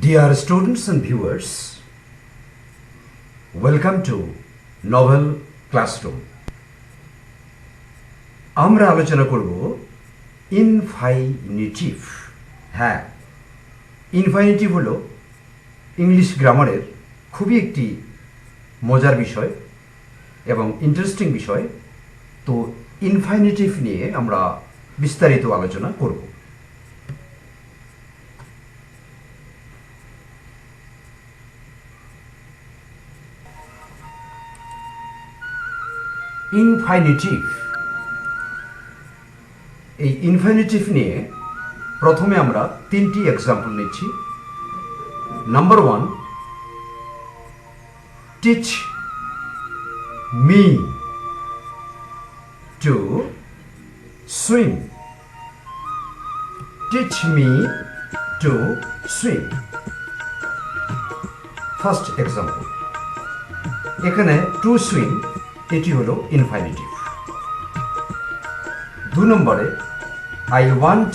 Dear students and viewers, welcome to Novel Classroom. আমরা আলোচনা করব ইনফাইনিটিভ। হ্যাঁ, ইনফাইনিটিভ হলো ইংলিশ গ্রামারের খুবই একটি মজার বিষয় এবং ইন্টারেস্টিং বিষয়। তো ইনফাইনিটিভ নিয়ে আমরা বিস্তারিত আলোচনা করব। ইনফাইনিটিভ, এই ইনফাইনিটিভ নিয়ে প্রথমে আমরা তিনটি এক্সাম্পল নিচ্ছি। Number 1, teach me to swim. Teach me to swim, first example. এখানে টু সুইম এটি হলো ইনফাইনিটিভ। 2 নম্বরে, I want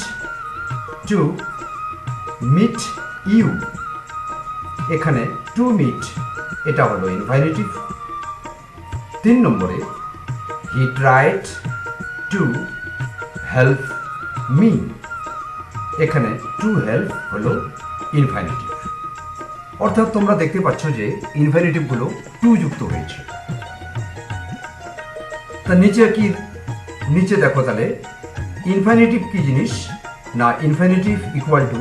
to meet you. এখানে টু মিট এটা হলো ইনফাইনিটিভ। 3 নম্বরে, he tried to help me. এখানে টু হেল্প হলো ইনফাইনিটিভ। অর্থাৎ তোমরা দেখতে পাচ্ছ যে ইনফাইনিটিভগুলো টু যুক্ত হয়েছে। তা নিচে দেখো তাহলে ইনফাইনিটিভ কি জিনিস না, ইনফাইনিটিভ ইকুয়াল টু,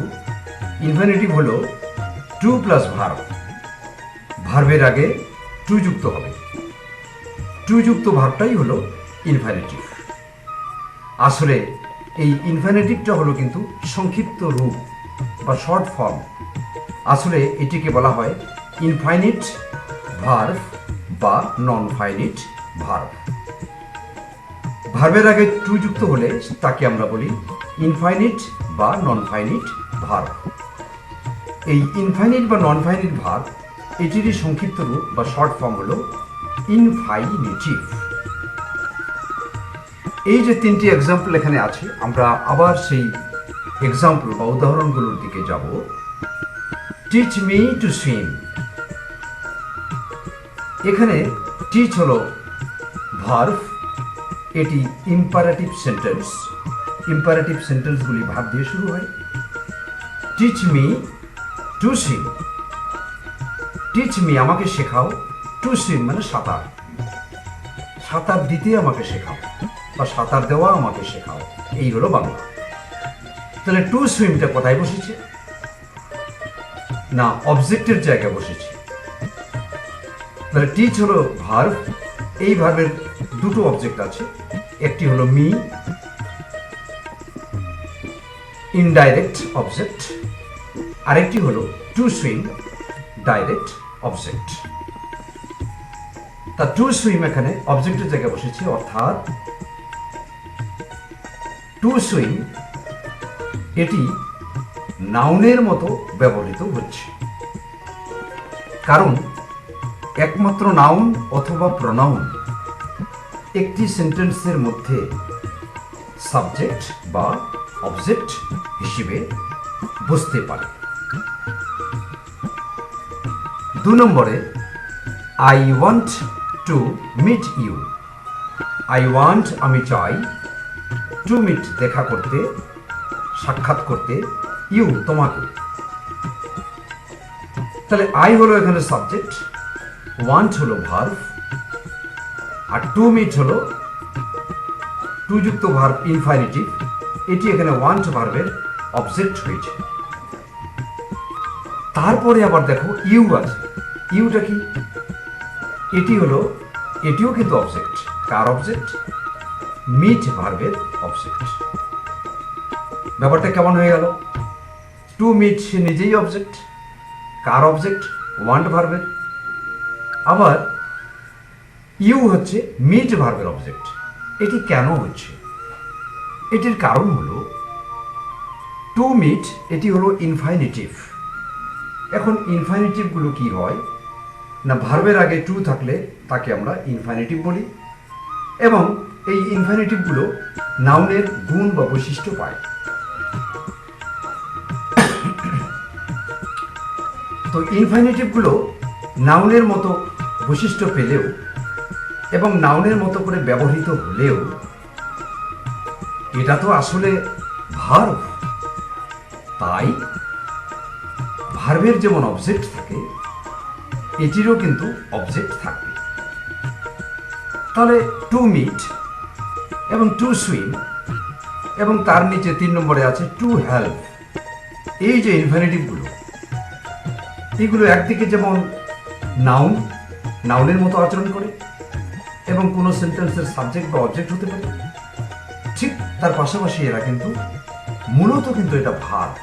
ইনফাইনিটিভ হলো টু প্লাস ভার্ব। ভার্বের আগে টু যুক্ত হবে। টু যুক্ত ভার্বটাই হলো ইনফাইনিটিভ। আসলে এই ইনফাইনিটিভটা হলো কিন্তু সংক্ষিপ্ত রূপ বা শর্ট ফর্ম। আসলে এটিকে বলা হয় ইনফাইনিট ভার্ব বা নন ফাইনিট ভার্ব। ভার্বের আগে টু যুক্ত হলে তাকে আমরা বলি ইনফাইনিট বা নন ফাইনিট ভার্ব। এই ইনফাইনিট বা নন ফাইনিট ভার্ব এটিরই সংক্ষিপ্ত রূপ বা শর্ট ফর্ম হলো ইনফাইনিটিভ। এই যে তিনটি এক্সাম্পল এখানে আছে, আমরা আবার সেই এক্সাম্পল বা উদাহরণগুলোর দিকে যাব। Teach me to swim. এখানে টিচ হলো ভার্ব, এটি ইম্পারেটিভ সেন্টেন্স। ইম্পারেটিভ সেন্টেন্সগুলি ভার্ব দিয়ে শুরু হয়। Teach me to swim. Teach me আমাকে শেখাও, টু সুইম মানে সাঁতার। সাঁতার দিতে আমাকে শেখাও বা সাঁতার দেওয়া আমাকে শেখাও, এই হলো বাংলা। তাহলে টু সুইমটা কোথায় বসেছে না, অবজেক্টের জায়গায় বসেছে। তাহলে টিচ হলো ভার্ব, এই ভার্বের দুটো অবজেক্ট আছে। একটি হলো মি, ইনডাইরেক্ট অবজেক্ট, আরেকটি হলো টু সুইম, ডাইরেক্ট অবজেক্ট। তা টু সুইম এখানে অবজেক্টের জায়গায় বসেছে, অর্থাৎ টু সুইম এটি নাউনের মতো ব্যবহৃত হচ্ছে। কারণ একমাত্র নাউন অথবা প্রনাউন একটি সেন্টেন্সের মধ্যে সাবজেক্ট বা অবজেক্ট হিসেবে বুঝতে পারে। 2 নম্বরে, I want to meet you. I want আমি চাই, টু মিট দেখা করতে, সাক্ষাৎ করতে, ইউ তোমাকে। তাহলে আই হলো এখানে সাবজেক্ট, ওয়ান্ট হলো ভার্ব, আর টু মিট হলো টু যুক্ত ভার্ব ইনফাইনিটিভ। এটি এখানে ওয়ান্ট ভার্বের অবজেক্ট হয়েছে। তারপরে আবার দেখো ইউ আছে। ইউটা কি? এটিও কিন্তু অবজেক্ট। কার অবজেক্ট? মিট ভার্বের অবজেক্ট। ব্যাপারটা কেমন হয়ে গেল? টু মিট সে নিজেই অবজেক্ট। কার অবজেক্ট? ওয়ান্ট ভার্বের। আবার ইউ হচ্ছে মিট ভার্বের অবজেক্ট। এটি কেন হচ্ছে? এটির কারণ হলো টু মিট এটি হলো ইনফাইনিটিভ। এখন ইনফাইনিটিভগুলো কি হয় না, ভার্বের আগে টু থাকলে তাকে আমরা ইনফাইনিটিভ বলি, এবং এই ইনফাইনিটিভগুলো নাউনের গুণ বা বৈশিষ্ট্য পায়। তো ইনফাইনিটিভগুলো নাউনের মতো বৈশিষ্ট্য পেলেও এবং নাউনের মতো করে ব্যবহৃত হলেও এটা তো আসলে ভার্ব। তাই ভার্বের যেমন অবজেক্ট থাকে এটিরও কিন্তু অবজেক্ট থাকবে। তাহলে টু মিট এবং টু সুইম এবং তার নিচে 3 নম্বরে আছে টু হেল্প। এই যে ইনফিনিটিভগুলো এগুলো একদিকে যেমন নাউনের মতো আচরণ করে এবং কোনো সেন্টেন্সের সাবজেক্ট বা অবজেক্ট হতে পারে, ঠিক তার পাশাপাশি এরা কিন্তু মূলত কিন্তু এটা ভার্ব।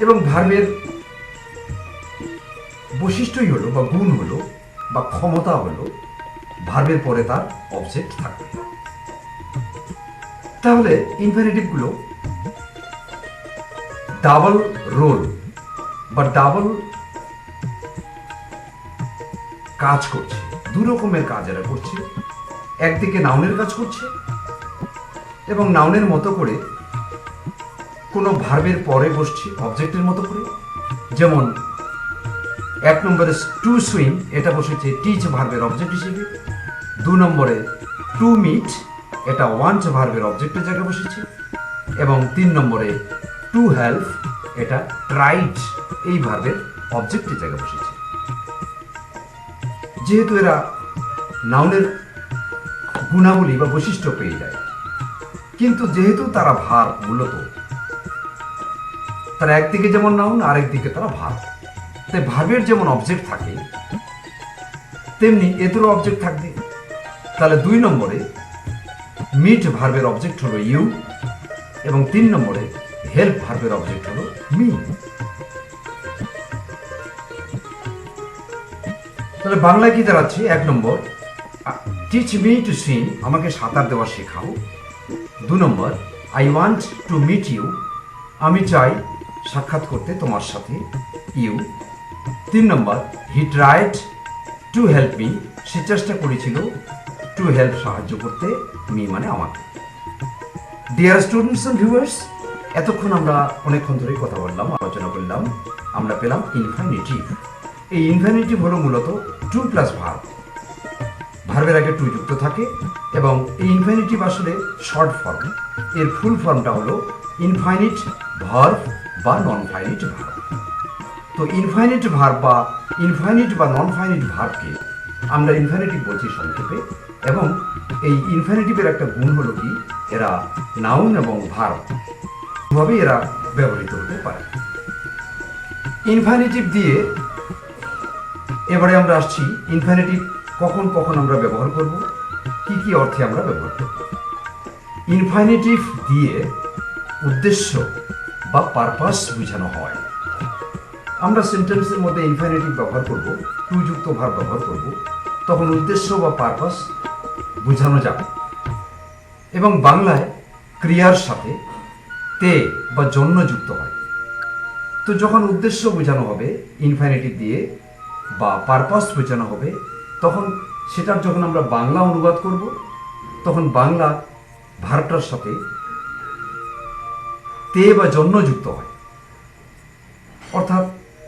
এবং ভার্বের বৈশিষ্ট্যই হলো বা গুণ হলো বা ক্ষমতা হলো ভার্বের পরে তার অবজেক্ট থাকবে। তাহলে ইনফিনিটিভগুলো ডাবল রোল বা ডাবল কাজ করছে, দু রকমের কাজ এরা করছে। একদিকে নাউনের কাজ করছে এবং নাউনের মতো করে কোনো ভার্বের পরে বসছে অবজেক্টের মতো করে। যেমন 1 নম্বরে টু সুইম এটা বসেছে টিচ ভার্বের অবজেক্ট হিসেবে। 2 নম্বরে টু মিট এটা ওয়ান্ট ভার্বের অবজেক্টের জায়গায় বসেছে এবং 3 নম্বরে টু হেল্প এটা ট্রাইড এই ভার্বের অবজেক্টের জায়গায় বসেছে। যেহেতু এরা নাউনের গুণাবলী বা বৈশিষ্ট্য পেয়ে যায়, কিন্তু যেহেতু তারা ভার্ব মূলত, তারা একদিকে যেমন নাউন আর একদিকে তারা ভার্ব। তাই ভার্বের যেমন অবজেক্ট থাকে তেমনি এদেরও অবজেক্ট থাকবে। তাহলে 2 নম্বরে মিট ভার্বের অবজেক্ট হলো ইউ এবং 3 নম্বরে হেল্প ভার্বের অবজেক্ট হলো মি। তাহলে বাংলায় কি দাঁড়াচ্ছে? 1 নম্বর টিচ মি টু সুইম, আমাকে সাঁতার দেওয়া শেখাও। 2 নম্বর I want to meet you, আমি চাই সাক্ষাৎ করতে তোমার সাথে, ইউ। 3 নম্বর he tried to help me, সে চেষ্টা করেছিল টু হেল্প সাহায্য করতে, মি মানে আমাকে। ডিয়ার স্টুডেন্টস এন্ড ভিউয়ার্স, এতক্ষণ আমরা অনেকক্ষণ ধরে কথা বললাম, আলোচনা করলাম, আমরা পেলাম ইনফিনিটিভ। এই ইনফিনিটিভ হলো মূলত টু প্লাস ভার্ব, ভার্বের আগে টু যুক্ত থাকে এবং এই ইনফিনিটিভ আসলে শর্ট ফর্ম। এর ফুল ফর্মটা হলো ইনফাইনিট ভার্ব বা নন ফাইনিট ভার্ব। তো ইনফাইনিট ভার্ব বা ইনফাইনিট বা নন ফাইনিট ভার্বকে আমরা ইনফিনিটিভ বলছি সংক্ষেপে। এবং এই ইনফিনিটিভের একটা গুণ হলো কি, এরা নাউন এবং ভার্ব দুভাবেই এরা ব্যবহৃত হতে পারে। ইনফিনিটিভ দিয়ে এবারে আমরা আসছি ইনফিনিটিভ কখন কখন আমরা ব্যবহার করব, কি কি অর্থে আমরা ব্যবহার করব। ইনফিনিটিভ দিয়ে উদ্দেশ্য বা পারপাস বোঝানো হয়। আমরা সেন্টেন্সের মধ্যে ইনফিনিটিভ ব্যবহার করব, টু যুক্ত ভার্ব ব্যবহার করব, তখন উদ্দেশ্য বা পারপাস বোঝানো যাবে। এবং বাংলায় ক্রিয়ার সাথে তে বা জন্য যুক্ত হয়। তো যখন উদ্দেশ্য বোঝানো হবে ইনফিনিটিভ দিয়ে বা পারপাস বোঝানো হবে, তখন সেটার যখন আমরা বাংলা অনুবাদ করব তখন বাংলা ভার্বটার সাথে তে বা জন্য যুক্ত হয়। অর্থাৎ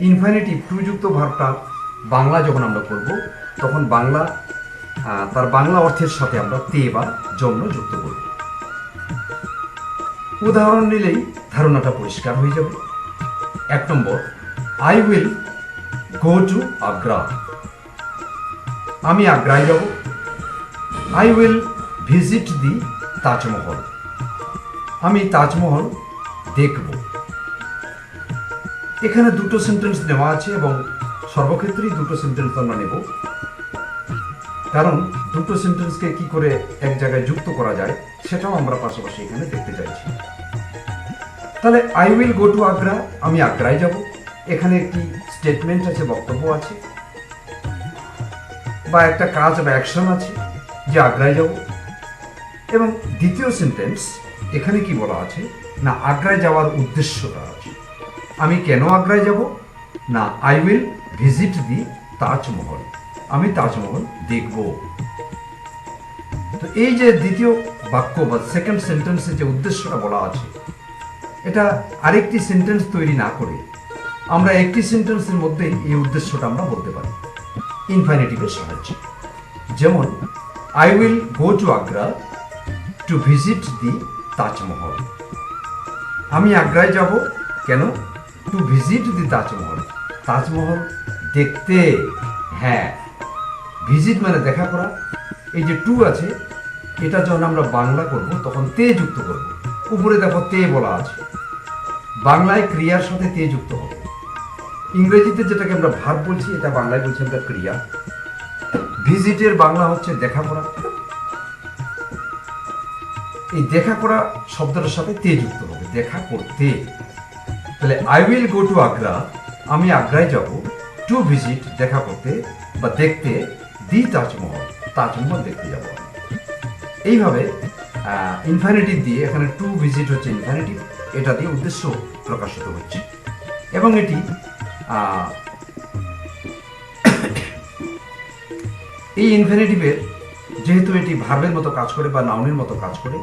ইনফিনিটিভ টু যুক্ত ভার্বটা বাংলা যখন আমরা করব তখন বাংলা তার বাংলা অর্থের সাথে আমরা তে বা জন্য যুক্ত করব। উদাহরণ নিলেই ধারণাটা পরিষ্কার হয়ে যাবে। 1 নম্বর I will go to Agra, আমি আগ্রায় যাব। I will visit the Taj Mahal, আমি তাজমহল দেখব। এখানে দুটো সেন্টেন্স নেওয়া আছে এবং সর্বক্ষেত্রেই দুটো সেন্টেন্স আমরা নেব, কারণ দুটো সেন্টেন্সকে কি করে এক জায়গায় যুক্ত করা যায় সেটাও আমরা পাশাপাশি এখানে দেখতে চাইছি। তাহলে I will go to Agra, আমি আগ্রায় যাব। এখানে একটি স্টেটমেন্ট আছে, বক্তব্য আছে বা একটা কাজ বা অ্যাকশন আছে যে আগ্রায় যাব। এবং দ্বিতীয় সেন্টেন্স এখানে কি বলা আছে না, আগ্রায় যাওয়ার উদ্দেশ্যটা আছে। আমি কেন আগ্রায় যাব না, I will visit the Taj Mahal, আমি তাজমহল দেখব। তো এই যে দ্বিতীয় বাক্য বা সেকেন্ড সেন্টেন্সে যে উদ্দেশ্যটা বলা আছে, এটা আরেকটি সেন্টেন্স তৈরি না করে আমরা একটি সেন্টেন্সের মধ্যেই এই উদ্দেশ্যটা আমরা বলতে পারি ইনফিনিটিভের সাহায্যে। যেমন I will go to Agra to visit the Taj Mahal. আমি আগ্রায় যাব কেন? To visit the Taj Mahal, Taj Mahal দেখতে। হ্যাঁ, ভিজিট মানে দেখা করা। এই যে টু আছে, এটা যখন আমরা বাংলা করব তখন তে যুক্ত করব। উপরে দেখো তে বলা আছে, বাংলায় ক্রিয়ার সাথে তে যুক্ত হবে। ইংরেজিতে যেটাকে আমরা ভার্ব বলছি, এটা বাংলায় বলছি আমরা ক্রিয়া। ভিজিটের বাংলা হচ্ছে দেখা করা। এই দেখা করা শব্দটার সাথে তে যুক্ত হবে, দেখা করতে। তাহলে I will go to Agra, আমি আগ্রায় যাব, টু ভিজিট দেখা করতে বা দেখতে, দি তাজমহল, তাজমহল দেখতে যাব। এইভাবে ইনফিনিটিভ দিয়ে, এখানে টু ভিজিট হচ্ছে ইনফিনিটিভ, এটা দিয়ে উদ্দেশ্য প্রকাশিত হচ্ছে। এবং এটি এই ইনফিনিটিভের যেহেতু এটি ভার্বের মতো কাজ করে বা নাউনের মতো কাজ করে,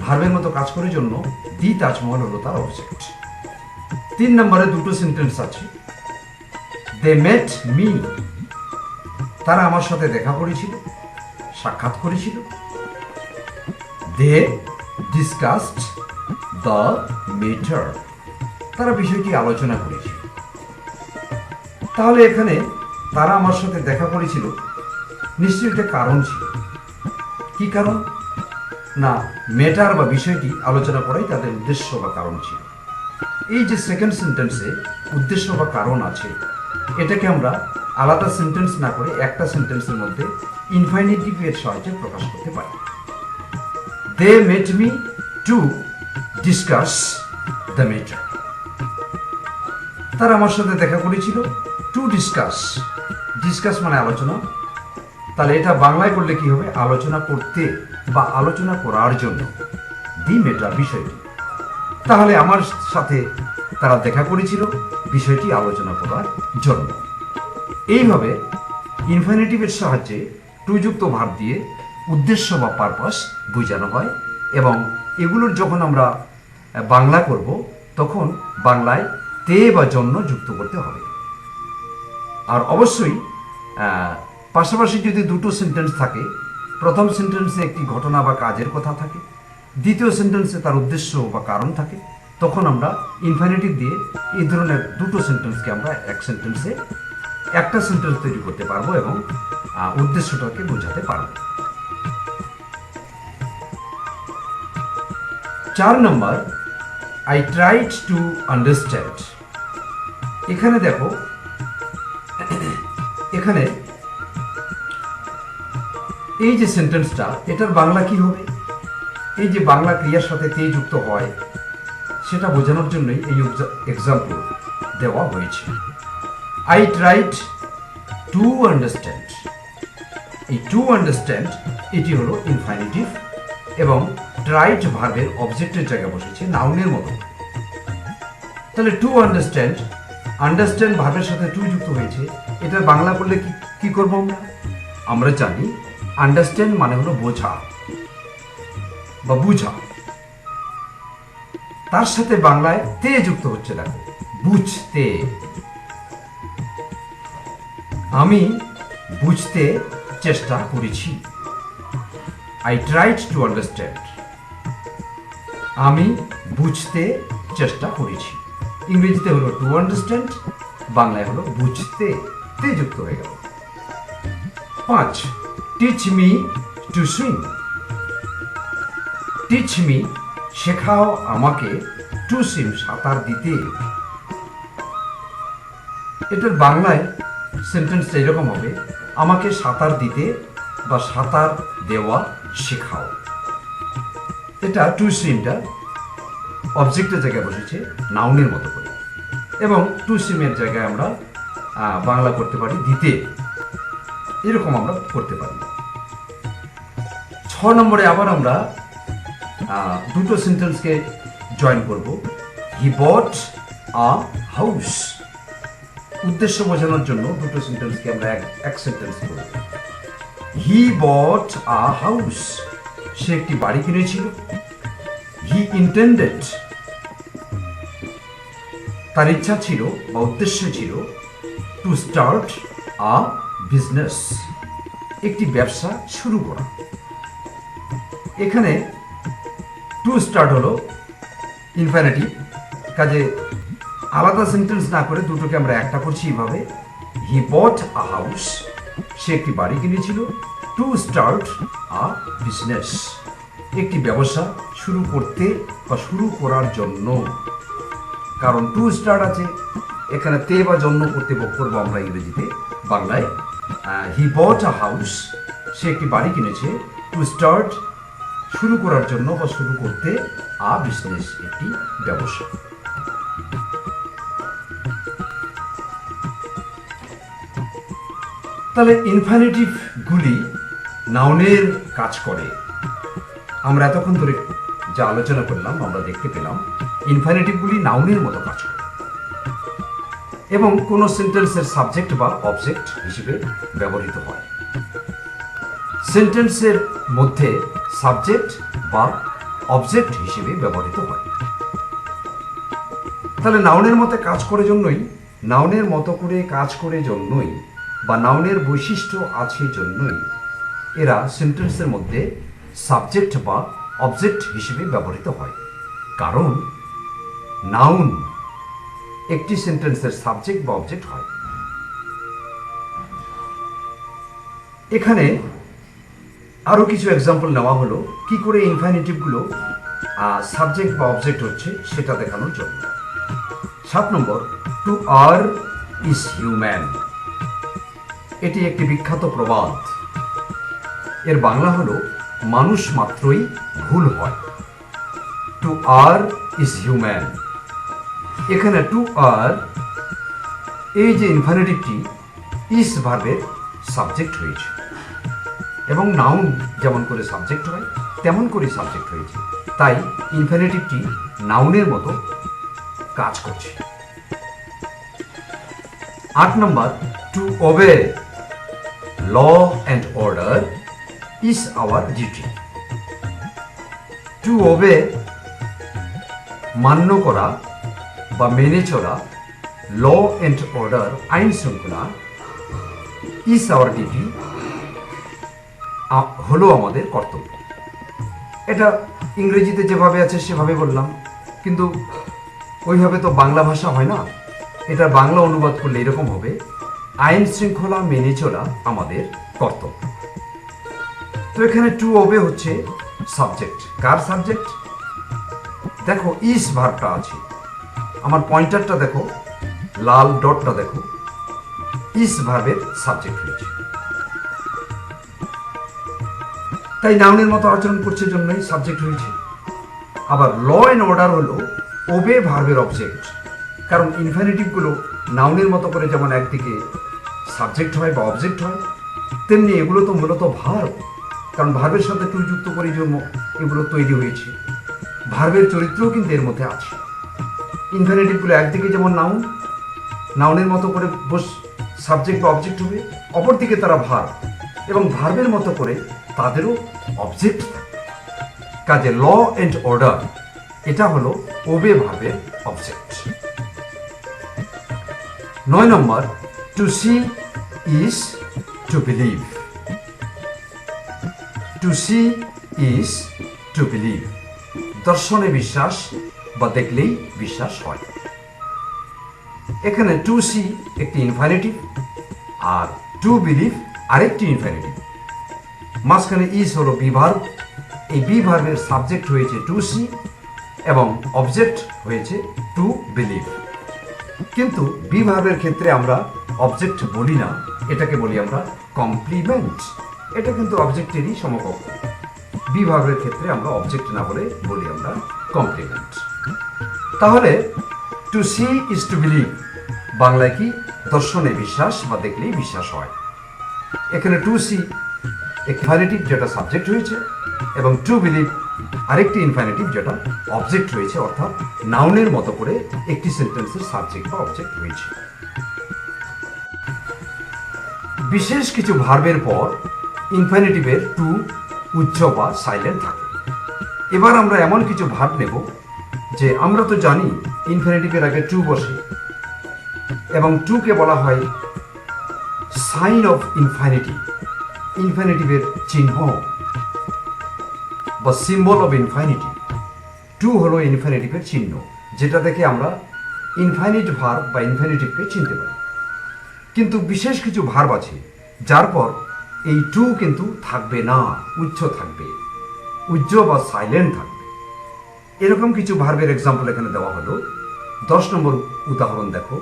ভার্বের মতো কাজ করার জন্য দি তাজমহল হলো তার অবজেক্ট। 3 নম্বরে দুটো সেন্টেন্স আছে। দে মেট মি, তারা আমার সাথে দেখা করেছিল, সাক্ষাৎ করেছিল। দে ডিসকাসড দ্য ম্যাটার, তারা বিষয়টি আলোচনা করেছিল। তাহলে এখানে তারা আমার সাথে দেখা করেছিল, নিশ্চয়ই একটা কারণ ছিল। কি কারণ? না, ম্যাটার বা বিষয়টি আলোচনা করাই তাদের উদ্দেশ্য বা কারণ ছিল। এই যে সেকেন্ড সেন্টেন্সে উদ্দেশ্য বা কারণ আছে, এটাকে আমরা আলাদা সেন্টেন্স না করে একটা সেন্টেন্সের মধ্যে ইনফিনিটিভের সাহায্যে প্রকাশ করতে পারি। They met me to discuss the matter, তারা আমার সাথে দেখা করেছিল, টু ডিসকাস, ডিসকাস মানে আলোচনা। তাহলে এটা বাংলায় করলে কি হবে? আলোচনা করতে বা আলোচনা করার জন্য, দি ম্যাটার, বিষয়টি। তাহলে আমার সাথে তারা দেখা করেছিল বিষয়টি আলোচনা করার জন্য। এইভাবে ইনফিনিটিভের সাহায্যে টু যুক্ত ভার্ব দিয়ে উদ্দেশ্য বা পারপাস বোঝানো হয়। এবং এগুলোর যখন আমরা বাংলা করব তখন বাংলায় তে বা জন্য যুক্ত করতে হবে। আর অবশ্যই পাশাপাশি যদি দুটো সেন্টেন্স থাকে, প্রথম সেন্টেন্সে একটি ঘটনা বা কাজের কথা থাকে, দ্বিতীয় সেন্টেন্সে তার উদ্দেশ্য বা কারণ থাকে, তখন আমরা ইনফিনিটিভ দিয়ে এই ধরনের দুটো সেন্টেন্সকে আমরা এক সেন্টেন্সে একটা সেন্টেন্স তৈরি করতে পারবো এবং উদ্দেশ্যটাকে বোঝাতে পারবো। 4 নম্বর, আই ট্রাইড টু আন্ডারস্ট্যান্ড। এখানে দেখো, এখানে এই যে সেন্টেন্সটা, এটার বাংলা কি হবে? এই যে বাংলা ক্রিয়ার সাথে তে যুক্ত হয়, সেটা বোঝানোর জন্যই এই এক্সাম্পল দেওয়া হয়েছে। I tried to understand. এই টু আন্ডারস্ট্যান্ড এটি হলো ইনফিনিটিভ এবং ট্রাইড ভার্বের অবজেক্টের জায়গায় বসেছে নাউনের মতো। তাহলে টু আন্ডারস্ট্যান্ড, আন্ডারস্ট্যান্ড ভার্বের সাথে টু যুক্ত হয়েছে, এটা বাংলা করলে কি করবো আমরা? আমরা জানি আন্ডারস্ট্যান্ড মানে হলো বোঝা বা বুঝা, তার সাথে বাংলায় তে যুক্ত হচ্ছে। দেখো, বুঝতে, আমি বুঝতে চেষ্টা করেছি। আই ট্রাইড টু আন্ডারস্ট্যান্ড, আমি বুঝতে চেষ্টা করেছি। ইংরেজিতে হলো টু আন্ডারস্ট্যান্ড, বাংলায় হলো বুঝতে, তে যুক্ত হয়ে গেল। 5, teach me to swim. Teach me, শেখাও আমাকে, টু সুইম, সাঁতার দিতে। এটার বাংলায় সেন্টেন্সটা এরকম হবে, আমাকে সাঁতার দিতে বা সাঁতার দেওয়া শেখাও। এটা টু সুইমটা অবজেক্টের জায়গায় বসেছে নাউনের মতো করে, এবং টু সুইমের জায়গায় আমরা বাংলা করতে পারি দিতে, এরকম আমরা করতে পারি। 6 নম্বরে আবার আমরা দুটো সেন্টেন্সকে জয়েন করব। হি বট আ হাউস। উদ্দেশ্য বোঝানোর জন্য দুটো সেন্টেন্সকে আমরা এক সেন্টেন্স করব। হি বট আ হাউস, সে একটি বাড়ি কিনেছিল। হি ইন্টেন্ডেড, তার ইচ্ছা ছিল বা উদ্দেশ্য ছিল টু স্টার্ট আ বিজনেস, একটি ব্যবসা শুরু করা। এখানে টু স্টার্ট হলো ইনফিনিটিভ, কাজে আলাদা সেন্টেন্স না করে দুটোকে আমরা একটা করছি এইভাবে। হি বট আ হাউস, সে একটি বাড়ি কিনেছিল। টু স্টার্ট আ বিজনেস, একটি ব্যবসা শুরু করতে বা শুরু করার জন্য। কারণ টু স্টার্ট আছে, এখানে তে বা জন্য করতে করবো আমরা ইংরেজিতে। বাংলায় হি বট আ হাউস, সে একটি বাড়ি কিনেছে। টু স্টার্ট, শুরু করার জন্য বা শুরু করতে। আ বিজনেস, একটি ব্যবসা। তাহলে ইনফিনিটিভ গুলি নাউনের কাজ করে। আমরা এতক্ষণ ধরে যা আলোচনা করলাম আমরা দেখতে পেলাম ইনফিনিটিভগুলি নাউনের মতো কাজ করে এবং কোনো সেন্টেন্সের সাবজেক্ট বা অবজেক্ট হিসেবে ব্যবহৃত হয়। সেন্টেন্সের মধ্যে সাবজেক্ট বা অবজেক্ট হিসেবে ব্যবহৃত হয়। তাহলে নাউনের মতো কাজ করে জন্যই, নাউনের মতো করে কাজ করে জন্যই বা নাউনের বৈশিষ্ট্য আছে জন্যই এরা সেন্টেন্সের মধ্যে সাবজেক্ট বা অবজেক্ট হিসেবে ব্যবহৃত হয়। কারণ নাউন একটি সেন্টেন্সের সাবজেক্ট বা অবজেক্ট হয়। এখানে আরো কিছু এক্সাম্পল নেওয়া হলো কি করে ইনফিনিটিভগুলো সাবজেক্ট বা অবজেক্ট হচ্ছে সেটা দেখানোর জন্য। 7 নম্বর, টু আর ইজ হিউম্যান। এটি একটি বিখ্যাত প্রবাদ। এর বাংলা হলো মানুষ মাত্রই ভুল হয়। টু আর ইজ হিউম্যান, এখানে টু আর এই যে ইনফিনিটিভটি ইজ ভার্বের সাবজেক্ট হয়েছে এবং নাউন যেমন করে সাবজেক্ট হয় তেমন করে সাবজেক্ট হয়েছে, তাই ইনফিনিটিভটি নাউনের মতো কাজ করছে। 8 নম্বর, to obey law and order is our duty. To obey মান্য করা বা মেনে চলা, ল অ্যান্ড অর্ডার আইন শৃঙ্খলা, ইজ আওয়ার ডিউটি হলো আমাদের কর্তব্য। এটা ইংরেজিতে যেভাবে আছে সেভাবে বললাম, কিন্তু ওইভাবে তো বাংলা ভাষা হয় না। এটা বাংলা অনুবাদ করলে এরকম হবে, আইন শৃঙ্খলা মেনে চলা আমাদের কর্তব্য। তো এখানে টু ওবে হচ্ছে সাবজেক্ট। কার সাবজেক্ট? দেখো ইজ ভার্বটা আছে, আমার পয়েন্টারটা দেখো, লাল ডটটা দেখো, ইজ ভার্বের সাবজেক্ট হয়েছে, তাই নাউনের মতো আচরণ করছে জন্যই সাবজেক্ট হয়েছে। আবার ল অ্যান্ড অর্ডার হলো ওবে ভার্বের অবজেক্ট, কারণ ইনফিনিটিভগুলো নাউনের মতো করে যেমন একদিকে সাবজেক্ট হয় বা অবজেক্ট হয়, তেমনি এগুলো তো মূলত ভার্ব, কারণ ভার্বের সাথে টু যুক্ত করে জন্য এগুলো তৈরি হয়েছে। ভার্বের চরিত্রও কিন্তু এর মধ্যে আছে। ইনফিনিটিভগুলো একদিকে যেমন নাউন, নাউনের মতো করে সাবজেক্ট বা অবজেক্ট হবে, অপরদিকে তারা ভার্ব এবং ভার্বের মতো করে তাদেরও অবজেক্ট। কাজে ল অ্যান্ড অর্ডার এটা হলো ওবে ভার্বের অবজেক্ট। 9 নম্বর, to see is to believe. To see is to believe, দর্শনে বিশ্বাস বা দেখলেই বিশ্বাস হয়। এখানে টু সি একটি ইনফিনিটিভ আর টু বিলিভ আরেকটি ইনফিনিটিভ। মাঝখানে ইজ হলো বি ভার্ব, এই বি ভার্বের সাবজেক্ট হয়েছে টু সি এবং অবজেক্ট হয়েছে টু বিলিভ। কিন্তু বি ভার্বের ক্ষেত্রে আমরা অবজেক্ট বলি না, এটাকে বলি আমরা কমপ্লিমেন্ট। এটা কিন্তু অবজেক্টেরই সমকক্ষ। বি ভার্বের ক্ষেত্রে আমরা অবজেক্ট না বলে বলি আমরা কমপ্লিমেন্ট। তাহলে to see is to believe বাংলায় কি? দর্শনে বিশ্বাস বা দেখলেই বিশ্বাস হয়। এখানে টু সি ইনফিনিটিভ যেটা সাবজেক্ট হয়েছে এবং টু বিলিভ আরেকটি ইনফিনিটিভ যেটা অবজেক্ট হয়েছে, অর্থাৎ নাউনের মতো করে একটি সেন্টেন্সের সাবজেক্ট বা অবজেক্ট হয়েছে। বিশেষ কিছু ভার্বের পর ইনফিনিটিভের টু উচ্চ বা সাইলেন্ট থাকে। এবার আমরা এমন কিছু ভার্ব নেব যে আমরা তো জানি ইনফিনিটিভের আগে টু বসে এবং টুকে বলা হয় সাইন অফ ইনফিনিটি, ইনফিনিটিভের চিহ্ন বা সিম্বল অফ ইনফিনিটি। টু হলো ইনফিনিটিভের চিহ্ন, যেটা থেকে আমরা ইনফাইনিট ভার্ব বা ইনফিনিটিভকে চিনতে পারি। কিন্তু বিশেষ কিছু ভার্ব আছে যার পর এই টু কিন্তু থাকবে না, উচ্চ থাকবে, উজ্জ বা সাইলেন্ট থাকবে। এরকম কিছু ভার্বের এক্সাম্পল এখানে দেওয়া হলো। 10 নম্বর উদাহরণ দেখো,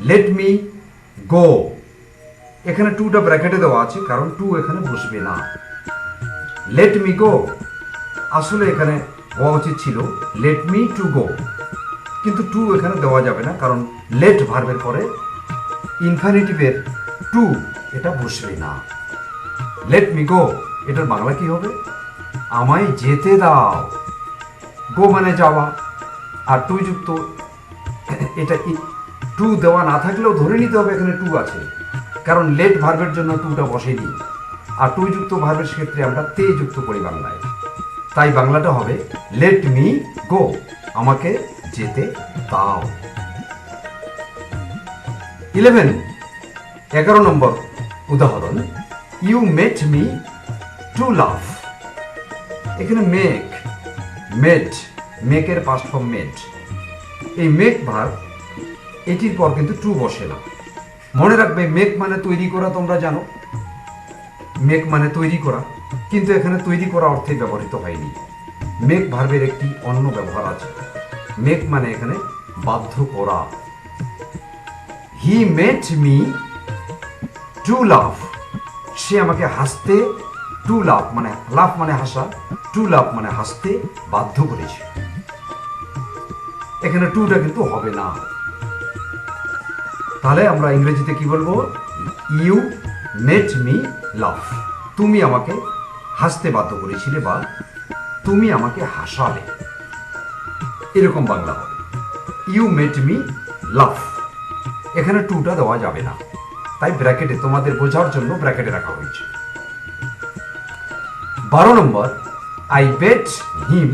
লেট মি গো। এখানে টুটা ব্র্যাকেটে দেওয়া আছে কারণ টু এখানে বসবে না। লেট মি গো আসলে এখানে হওয়া উচিত ছিল লেট মি টু গো, কিন্তু টু এখানে দেওয়া যাবে না কারণ লেট ভার্বের পরে ইনফিনিটিভের টু এটা বসবে না। লেট মি গো এটার বাংলা কি হবে? আমায় যেতে দাও। গো মানে যাওয়া, আর টু যুক্ত, এটা টু দেওয়া না থাকলেও ধরে নিতে হবে এখানে টু আছে, কারণ লেট ভার্বের জন্য টুটা বসেনি, আর টু যুক্ত ভার্বের ক্ষেত্রে আমরা তে যুক্ত করি বাংলায়। তাই বাংলাটা হবে লেট মি গো, আমাকে যেতে দাও। 11 নম্বর উদাহরণ, ইউ মেট মি টু লাভ। এখানে মেক, মেট, মেকের পাস্ট ফর্ম মেট। এই মেক ভার্ব এটির পর কিন্তু টু বসে না। মনে রাখবে মেক মানে তৈরি করা, তোমরা জানো মেক মানে তৈরি করা, কিন্তু এখানে তৈরি করা অর্থে ব্যবহৃত হয়নি। মেক ভার্বের একটি অন্য ব্যবহার আছে। মেক মানে এখানে বাধ্য করা। হি মেট মি টু লাভ, সে আমাকে হাসতে, টু লাভ মানে লাভ মানে হাসা, টু লাভ মানে হাসতে বাধ্য করেছে। এখানে টুটা কিন্তু হবে না। তাহলে আমরা ইংরেজিতে কি বলবো? ইউ মেট মি লাভ, তুমি আমাকে হাসতে বাধ্য করেছিলে বা তুমি আমাকে হাসালে, এরকম বাংলা হবে। ইউ মেট মি লাভ, এখানে টুটা দেওয়া যাবে না, তাই ব্র্যাকেটে তোমাদের বোঝার জন্য ব্র্যাকেটে রাখা হয়েছে। 12 নম্বর, I bet him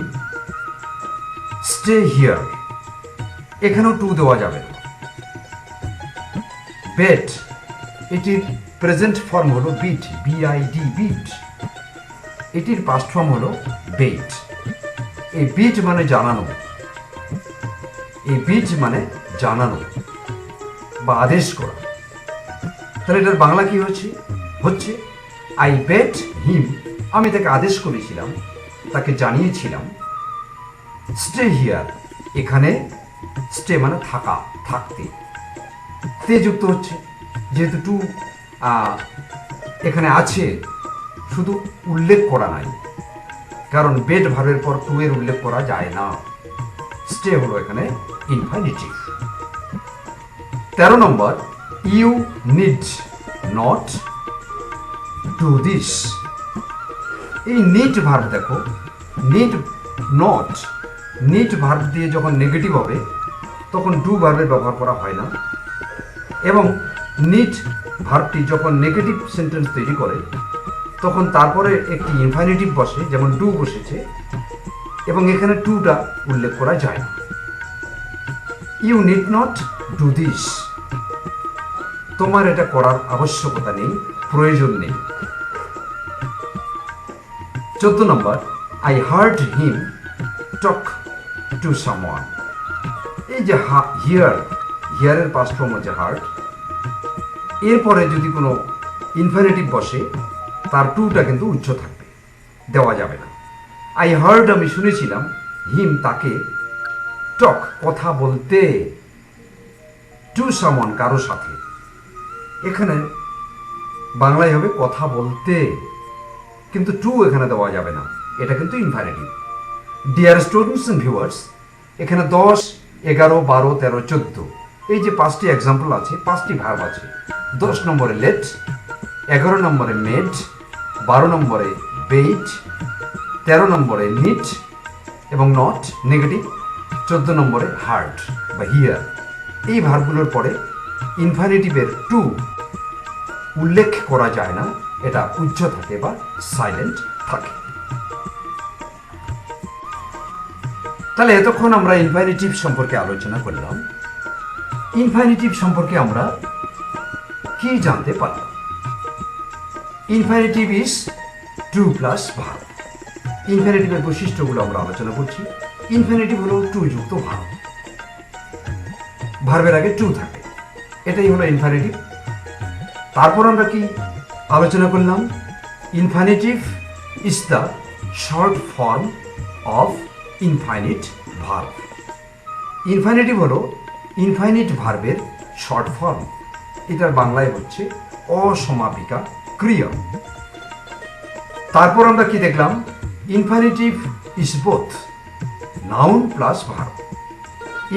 stay here. এখানেও টু দেওয়া যাবে না। বেট এটির প্রেজেন্ট ফর্ম হলো বিট, বিআইডি, বিট। এটির পাস্ট ফর্ম হলো বেট। এই বিট মানে জানানো, এই বিট মানে জানানো বা আদেশ করা। তাহলে এটার বাংলা কি হচ্ছে আই বেট হিম, আমি তাকে আদেশ করেছিলাম, তাকে জানিয়েছিলাম, স্টে হিয়ার, এখানে স্টে মানে থাকা, থাকতে, তে যুক্ত হচ্ছে যেহেতু টু এখানে আছে, শুধু উল্লেখ করা নাই, কারণ বেট ভার্বের পর টু এর উল্লেখ করা যায় না। স্টে হলো এখানে ইনফিনিটিভ। 13 নম্বর, you need not do this. এই নিড ভার্ব দেখো, নিড নট, নিড ভার্ব দিয়ে যখন নেগেটিভ হবে তখন ডু ভার্বের ব্যবহার করা হয় না, এবং নিড ভার্বটি যখন নেগেটিভ সেন্টেন্স তৈরি করে তখন তারপরে একটি ইনফিনিটিভ বসে, যেমন ডু বসেছে, এবং এখানে টুটা উল্লেখ করা যায় না। You need not do this, তোমার এটা করার আবশ্যকতা নেই, প্রয়োজন নেই। 14 নম্বর, I heard him talk to someone. এই যে হিয়ার, হিয়ারের পাস্ট ফর্ম হচ্ছে হার্ড, এরপরে যদি কোনো ইনফিনিটিভ বসে তার টুটা কিন্তু উচ্চ থাকবে, দেওয়া যাবে না। আই হার্ড আমি শুনেছিলাম, হিম তাকে, টক কথা বলতে, টু সামওয়ান কারো সাথে। এখানে বাংলায় হবে কথা বলতে, কিন্তু টু এখানে দেওয়া যাবে না, এটা কিন্তু infinitive. Dear students and viewers, এখানে 10, 11, 12, 13, 14 এই যে 5টি এক্সাম্পল আছে, 5টি ভার্ব আছে। 10 নম্বরে লেট, 11 নম্বরে মেড, 12 নম্বরে বেইট, 13 নম্বরে নিট এবং নট নেগেটিভ, 14 নম্বরে হার্ড বা হিয়ার। এই ভার্বগুলোর পরে ইনফিনিটিভের টু উল্লেখ করা যায় না, এটা উচ্চ থাকে বা সাইলেন্ট থাকে। তাহলে এতক্ষণ আমরা ইনফাইনিটিভ সম্পর্কে আলোচনা করলাম। ইনফাইনিটিভ সম্পর্কে আমরা কি জানতে পারলাম? ইনফাইনিটিভ ইজ টু প্লাস ভার্ব। ইনফিনিটিভের বৈশিষ্ট্যগুলো আমরা আলোচনা করছি। ইনফিনিটিভ হলো টু যুক্ত ভার্ব, ভার্বের আগে টু থাকে, এটাই হলো ইনফিনিটিভ। তারপর আমরা কি আলোচনা করলাম? Infinitive is the short form of infinite verb. Infinitive হলো ইনফাইনিট ভার্বের শর্ট ফর্ম, এটার বাংলায় হচ্ছে অসমাপিকা ক্রিয়া। তারপর আমরা কি দেখলাম? Infinitive is both noun plus verb.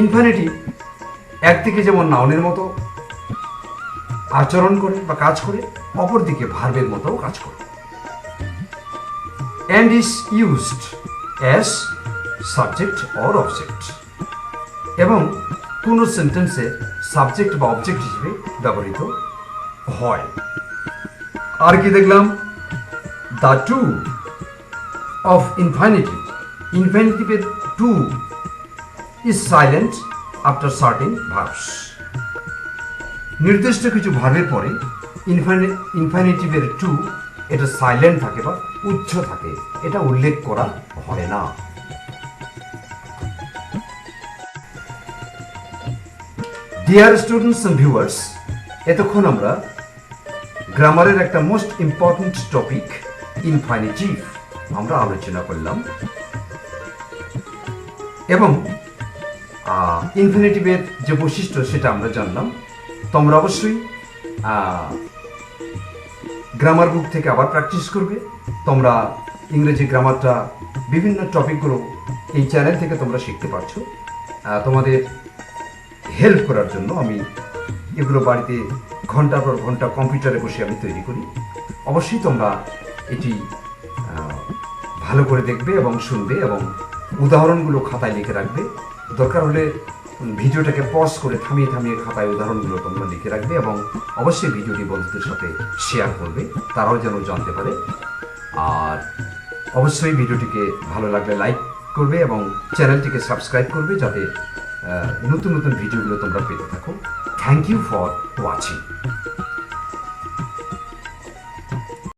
Infinitive একদিকে যেমন নাউনের মতো আচরণ করে বা কাজ করে, অপরদিকে ভার্বের মতো কাজ করে। And is used as subject or object, এবং কোনো সেন্টেন্সে সাবজেক্ট বা অবজেক্ট হিসেবে ব্যবহৃত হয়। আর কি দেখলাম? দ্য টু অফ ইনফিনিটিভ, ইনফিনিটিভের to is silent after certain verbs. নির্দিষ্ট কিছু ভার্বের পরে ইনফিনিটিভের টু এটা সাইলেন্ট থাকে বা উচ্চ থাকে, এটা উল্লেখ করা হয় না। ডিয়ার স্টুডেন্টস এন্ড ভিউয়ার্স, এতক্ষণ আমরা গ্রামারের একটা মোস্ট ইম্পর্টেন্ট টপিক ইনফিনিটিভ আমরা আলোচনা করলাম, এবং ইনফিনিটিভের যে বৈশিষ্ট্য সেটা আমরা জানলাম। তোমরা অবশ্যই গ্রামার বুক থেকে আবার প্র্যাকটিস করবে। তোমরা ইংরেজি গ্রামারটা বিভিন্ন টপিকগুলো এই চ্যানেল থেকে তোমরা শিখতে পারছো। তোমাদের হেল্প করার জন্য আমি এগুলো বাড়িতে ঘন্টার পর ঘন্টা কম্পিউটারে বসে আমি তৈরি করি। অবশ্যই তোমরা এটি ভালো করে দেখবে এবং শুনবে, এবং উদাহরণগুলো খাতায় লিখে রাখবে। দরকার হলে ভিডিওটাকে পজ করে থামিয়ে থামিয়ে খাতায় উদাহরণগুলো তোমরা লিখে রাখবে, এবং অবশ্যই ভিডিওটি বন্ধুদের সাথে শেয়ার করবে, তারাও যেন জানতে পারে। আর অবশ্যই ভিডিওটিকে ভালো লাগলে লাইক করবে এবং চ্যানেলটিকে সাবস্ক্রাইব করবে, যাতে নতুন নতুন ভিডিওগুলো তোমরা পেতে থাকো। Thank you for watching.